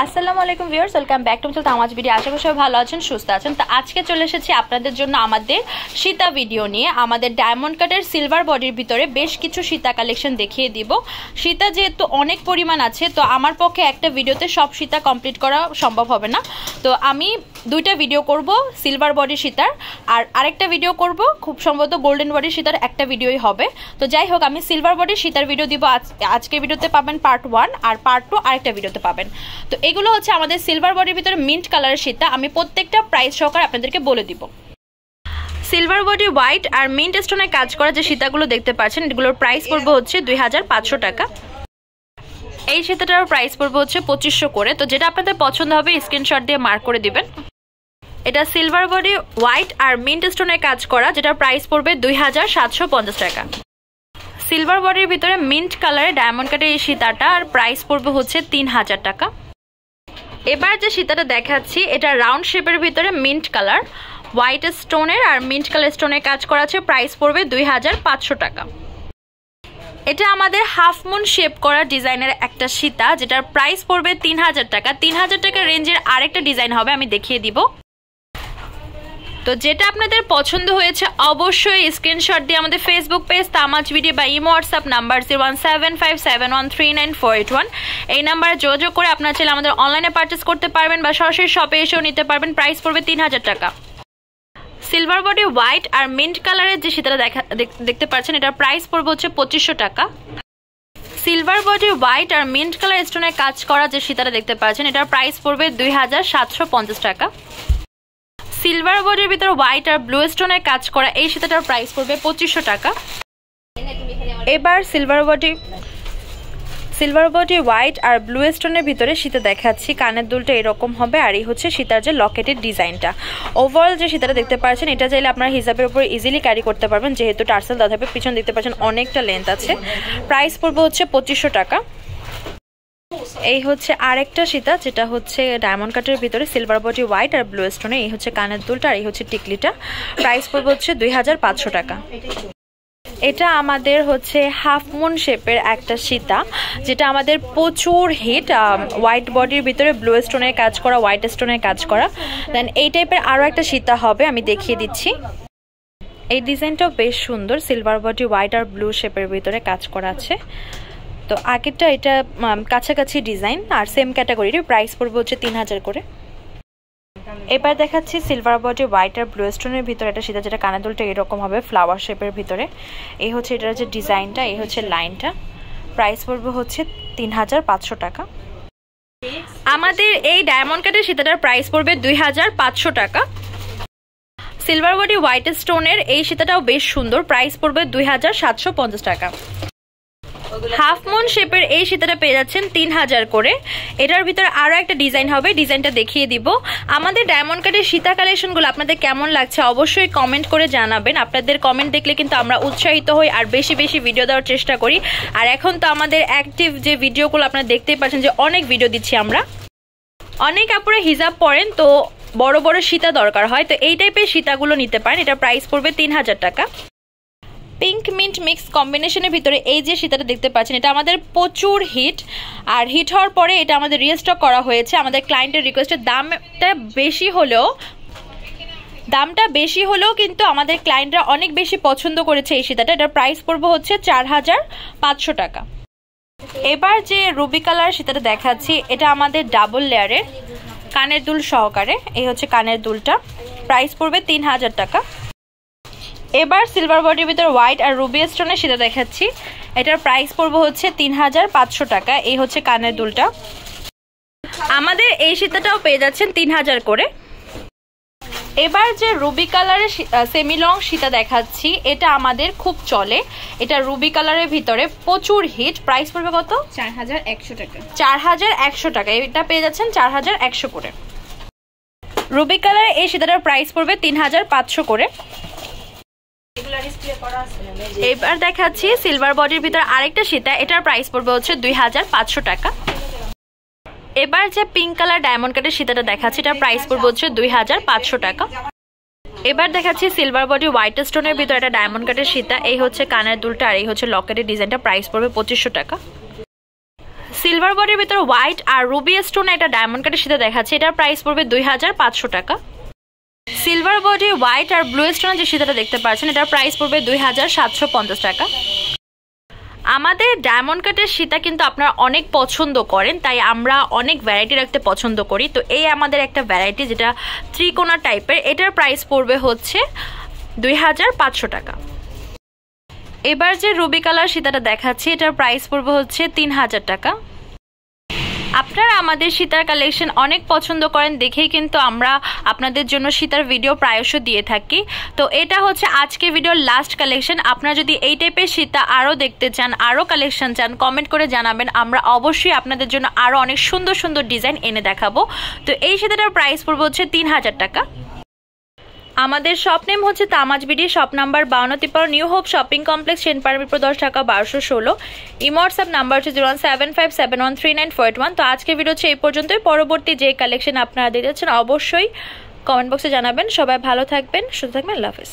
আসসালামু আলাইকুম viewers, welcome back to Tamaj video. আশা করি সবাই ভালো আছেন, সুস্থ আছেন। তো আজকে চলে এসেছি আপনাদের জন্য আমাদের সীতা ভিডিও নিয়ে। আমাদের ডায়মন্ড কাটের সিলভার বডির ভিতরে বেশ কিছু সীতা কালেকশন দেখিয়ে দিব। সীতা যেহেতু অনেক পরিমাণ আছে, তো আমার পক্ষে একটা ভিডিওতে সব সীতা কমপ্লিট করা সম্ভব হবে না। তো আমি দুইটা ভিডিও করব সিলভার বডি সীতার, আর আরেকটা ভিডিও করব খুব সম্ভবত গোল্ডেন বডি সীতার, একটা ভিডিওই হবে। তো যাই হোক, আমি সিলভার বডি সীতার ভিডিও দিব। আজকে ভিডিওতে পাবেন পার্ট 1 আর পার্ট 2 আরেকটা ভিডিওতে পাবেন। তো এগুলো হচ্ছে আমাদের সিলভার বডির ভিতরে মিন্ট কালারের সীতা। আমি প্রত্যেকটা প্রাইস সহকারে আপনাদেরকে বলে দিব। সিলভার বডি হোয়াইট আর মিন্ট স্টোনে কাজ করা যে সীতাগুলো দেখতে পাচ্ছেন, এগুলোর প্রাইস পড়বে হচ্ছে 2500 টাকা। এই সীতাটার প্রাইস পড়বে হচ্ছে 2500 করে। তো যেটা আপনাদের পছন্দ হবে স্ক্রিনশট দিয়ে মার্ক করে দিবেন। এটা সিলভার বডি হোয়াইট আর মিন্ট স্টোনে কাজ করা, যেটার প্রাইস পড়বে 2750 টাকা। সিলভার বডির ভিতরে মিন্ট কালারে ডায়মন্ড কাটের এই সীতাটা, আর প্রাইস পড়বে হচ্ছে 3000 টাকা। এবার যে সীতাটা দেখাচ্ছি, এটা রাউন্ড শেপের ভিতরে মিন্ট কালার, হোয়াইট স্টোনের আর মিন্ট কালার স্টোনের কাজ করা আছে, প্রাইস পড়বে 2500 টাকা। এটা আমাদের হাফ মুন শেপ করা ডিজাইনের একটা সীতা, যেটার প্রাইস পড়বে 3000 টাকা। 3000 টাকা রেঞ্জের আরেকটা ডিজাইন হবে, আমি দেখিয়ে দিব। তো যেটা আপনাদের পছন্দ হয়েছে অবশ্যই স্ক্রিনশট দিয়ে আমাদের ফেসবুক পেজ তামাজ ভিডিও বা ইমো হোয়াটসঅ্যাপ নাম্বার 01757139481 এই নাম্বারে যোগাযোগ করে আপনারা চাইলে আমাদের অনলাইনে পারচেস করতে পারবেন বা সরাসরি শপে এসেও নিতে পারবেন। প্রাইস পড়বে 3000 টাকা। সিলভার বডি হোয়াইট আর মিন্ট কালারের যে সীতাটা দেখতে পাচ্ছেন, এটার প্রাইস পড়বে হচ্ছে 2500 টাকা। সিলভার বডি হোয়াইট আর মিন্ট কালার স্টোনের কাজ করা যে সীতাটা দেখতে পাচ্ছেন, এটার প্রাইস পড়বে 2750 টাকা। সিলভার বডির ভিতরে হোয়াইট আর ব্লু স্টোনের কাজ করা এই সীতাটার প্রাইস পড়বে 2500 টাকা। এবার সিলভার বডি হোয়াইট আর ব্লু স্টোনের ভিতরে সীতা দেখাচ্ছি। কানের দুলটা এরকম হবে, আর এই হচ্ছে সীতার যে লকেটের ডিজাইনটা। ওভারঅল যে সীতাটা দেখতে পাচ্ছেন, এটা চাইলে আপনারা হিজাবের উপর ইজিলি ক্যারি করতে পারবেন, যেহেতু টার্সেল দেওয়া থাকবে। পিছন দেখতে পাচ্ছেন অনেকটা লেন্থ আছে। প্রাইস পড়বে হচ্ছে 2500 টাকা। এই হচ্ছে আরেকটা সীতা, যেটা হচ্ছে ডায়মন্ড কাটের ভিতরে সিলভার বডি হোয়াইট আর ব্লু স্টোনে। এই হচ্ছে কানের দুলটা, আর এই হচ্ছে টিকলিটা। প্রাইস পড়বে হচ্ছে 2500 টাকা। এটা আমাদের হচ্ছে হাফ মুন শেপের একটা সীতা, যেটা আমাদের প্রচুর হিট। হোয়াইট বডির ভিতরে ব্লু স্টোনের কাজ করা, হোয়াইট স্টোনের কাজ করা। দেন এই টাইপের আরও একটা সীতা হবে, আমি দেখিয়ে দিচ্ছি। এই ডিজাইনটাও বেশ সুন্দর, সিলভার বডি হোয়াইট আর ব্লু শেপের ভিতরে কাজ করা আছে। তো আগেরটা এটা কাছাকাছি ডিজাইন আর সেম ক্যাটাগরির, প্রাইস পড়বে হচ্ছে 3000 করে। এবার দেখাচ্ছি সিলভার বডি হোয়াইট আর ব্লু স্টোনের ভিতরে একটা সীতা, যেটা কানের দুলটা এরকম হবে ফ্লাওয়ার শেপের ভিতরে। এই হচ্ছে এটার যে ডিজাইনটা, এই হচ্ছে লাইনটা। প্রাইস পড়বে হচ্ছে 3500 টাকা। আমাদের এই ডায়মন্ড কাটের সীতাটার প্রাইস পড়বে 2500 টাকা। সিলভার বডি হোয়াইট স্টোনের এই সীতাটাও বেশ সুন্দর, প্রাইস পড়বে 2750 টাকা। হাফ মুন শেপের এই সীতাটা পেয়ে যাচ্ছেন 3000 করে। এটার ভিতরে আরো একটা ডিজাইন হবে, ডিজাইনটা দেখিয়ে দিব। আমাদের ডায়মন্ড কাটের সীতা কালেকশনগুলো আপনাদের কেমন লাগছে অবশ্যই কমেন্ট করে জানাবেন। আপনাদের কমেন্ট দেখলে কিন্তু আমরা উৎসাহিত হই আর বেশি বেশি ভিডিও দেওয়ার চেষ্টা করি। আর এখন তো আমাদের অ্যাক্টিভ যে ভিডিওগুলো আপনারা দেখতেই পাচ্ছেন যে অনেক ভিডিও দিচ্ছি আমরা। অনেক আপুরে হিজাব পরেন, তো বড় বড় সীতা দরকার হয়, তো এই টাইপের সীতাগুলো নিতে পারেন। এটা প্রাইস পড়বে 3000 টাকা। পিঙ্ক মিন্ট মিক্স কম্বিনেশনের ভিতরে এই যে সীতাটা দেখতে পাচ্ছেন, এটা আমাদের প্রচুর হিট। আর হিট হওয়ার পরে এটা আমাদের রিস্টক করা হয়েছে আমাদের ক্লায়েন্টের রিকোয়েস্টে। দামটা বেশি হলেও কিন্তু আমাদের ক্লায়েন্টরা অনেক বেশি পছন্দ করেছে এই সীতাটা। এটার প্রাইস পড়বে হচ্ছে 4500 টাকা। এবার যে রুবি কালার সীতাটা দেখাচ্ছি, এটা আমাদের ডাবল লেয়ারের কানের দুল সহকারে। এই হচ্ছে কানের দুলটা, প্রাইস পড়বে 3000 টাকা। এবার সিলভার বডির ভিতরে হোয়াইট আর রুবি স্টোনের সীতা দেখাচ্ছি। এটার প্রাইস পড়বে হচ্ছে 3500 টাকা। এই হচ্ছে কানের দুলটা। আমাদের এই সীতাটাও পেয়ে যাচ্ছেন 3000 করে। এবার যে রুবি কালারের সেমি লং সীতা দেখাচ্ছি, এটা আমাদের খুব চলে। এটা রুবি কালারের ভিতরে প্রচুর হিট। প্রাইস পড়বে কত? 4100 টাকা। 4100 টাকা। এটা পেয়ে যাচ্ছেন 4100 করে। রুবি কালারের এই সীতাটার প্রাইস পড়বে 3500 করে। এবার দেখাচ্ছি সিলভার বডির ভিতরে আরেকটা সীতা, এটার প্রাইস পড়বে হচ্ছে 2500 টাকা। এবার যে পিঙ্ক কালার ডায়মন্ড কাটের সীতাটা দেখাচ্ছি, এটার প্রাইস পড়বে হচ্ছে 2500 টাকা। এবার দেখাচ্ছি সিলভার বডি হোয়াইট স্টোনের ভিতরে একটা ডায়মন্ড কাটের সীতা। এই হচ্ছে কানের দুলটা, আর এই হচ্ছে লকেটের ডিজাইনটা। প্রাইস পড়বে 2500 টাকা। সিলভার বডির ভিতরে হোয়াইট আর রুবি স্টোন এটা ডায়মন্ড কাটের সাথে দেখাচ্ছে, এটার প্রাইস পড়বে 2500 টাকা। সিলভার বডি হোয়াইট আর ব্লু স্টোনের যে সীতাটা দেখতে পাচ্ছেন এটার প্রাইস পড়বে 2750 টাকা। আমাদের ডায়মন্ড কাটের সীতা কিন্তু আপনারা অনেক পছন্দ করেন, তাই আমরা অনেক ভ্যারাইটি রাখতে পছন্দ করি। তো এই আমাদের একটা ভ্যারাইটি যেটা ত্রিকোণা টাইপের, এটার প্রাইস পড়বে হচ্ছে 2500 টাকা। এবার যে রুবি কালার সীতাটা দেখাচ্ছি এটার প্রাইস পড়বে হচ্ছে 3000 টাকা। আপনারা আমাদের সীতার কালেকশন অনেক পছন্দ করেন দেখেই কিন্তু আমরা আপনাদের জন্য সীতার ভিডিও প্রায়শ দিয়ে থাকি। তো এটা হচ্ছে আজকে ভিডিওর লাস্ট কালেকশন। আপনারা যদি এই টাইপের সীতা আরও দেখতে চান, আরও কালেকশন চান, কমেন্ট করে জানাবেন, আমরা অবশ্যই আপনাদের জন্য আরও অনেক সুন্দর সুন্দর ডিজাইন এনে দেখাবো। তো এই সীতাটার প্রাইস পড়বে হচ্ছে 3000 টাকা। আমাদের শপ নেম হচ্ছে Tamaj BD, shop number 5253, new hope shopping complex, Senpara Mirpur 10, Dhaka 1216। Imo WhatsApp number হচ্ছে 01757139481। তো আজকের ভিডিও হচ্ছে এই পর্যন্তই। পরবর্তী যে কালেকশন আপনারা দেখতে চাচ্ছেন অবশ্যই কমেন্ট বক্সে জানাবেন। সবাই ভালো থাকবেন, সুস্থ থাকবেন, আল্লাহ হাফেজ।